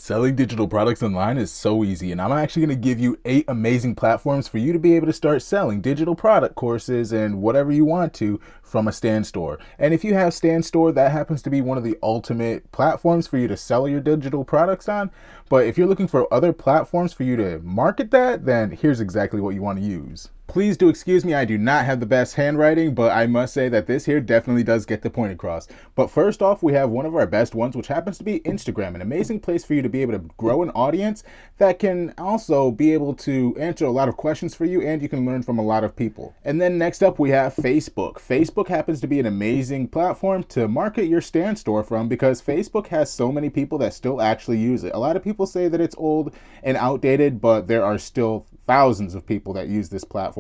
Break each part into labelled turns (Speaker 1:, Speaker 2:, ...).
Speaker 1: Selling digital products online is so easy, and I'm actually going to give you 8 amazing platforms for you to be able to start selling digital product courses and whatever you want to from a stand store. And if you have stand store, that happens to be one of the ultimate platforms for you to sell your digital products on. But if you're looking for other platforms for you to market that, then here's exactly what you want to use. Please do excuse me, I do not have the best handwriting, but I must say that this here definitely does get the point across. But first off, we have one of our best ones, which happens to be Instagram, an amazing place for you to be able to grow an audience that can also be able to answer a lot of questions for you, and you can learn from a lot of people. And then next up, we have Facebook. Facebook happens to be an amazing platform to market your stand store from because Facebook has so many people that still actually use it. A lot of people say that it's old and outdated, but there are still thousands of people that use this platform.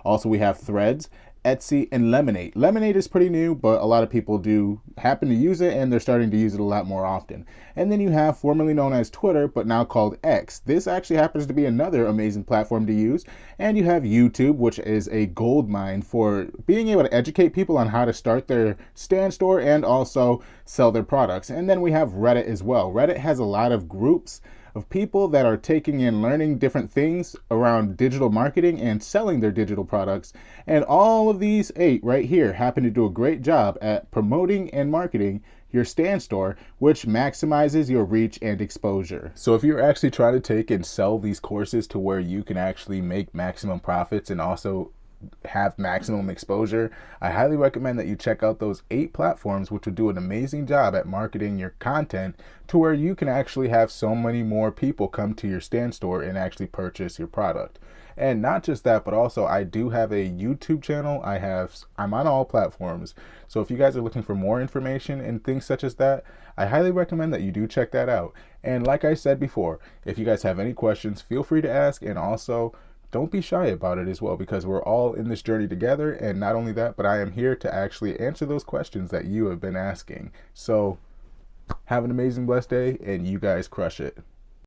Speaker 1: Also, we have Threads, Etsy, and Lemonade. Lemonade is pretty new, but a lot of people do happen to use it, and they're starting to use it a lot more often. And then you have formerly known as Twitter, but now called X. This actually happens to be another amazing platform to use. And you have YouTube, which is a gold mine for being able to educate people on how to start their stand store and also sell their products. And then we have Reddit as well. Reddit has a lot of groups of people that are taking and learning different things around digital marketing and selling their digital products. And all of these 8 right here happen to do a great job at promoting and marketing your stand store, which maximizes your reach and exposure. So if you're actually trying to take and sell these courses to where you can actually make maximum profits and also have maximum exposure, I highly recommend that you check out those 8 platforms, which will do an amazing job at marketing your content to where you can actually have so many more people come to your stand store and actually purchase your product. And not just that, but also I do have a YouTube channel. I'm on all platforms. So if you guys are looking for more information and things such as that, I highly recommend that you do check that out. And like I said before, if you guys have any questions, feel free to ask, and also don't be shy about it as well, because we're all in this journey together. And not only that, but I am here to actually answer those questions that you have been asking. So have an amazing, blessed day, and you guys crush it.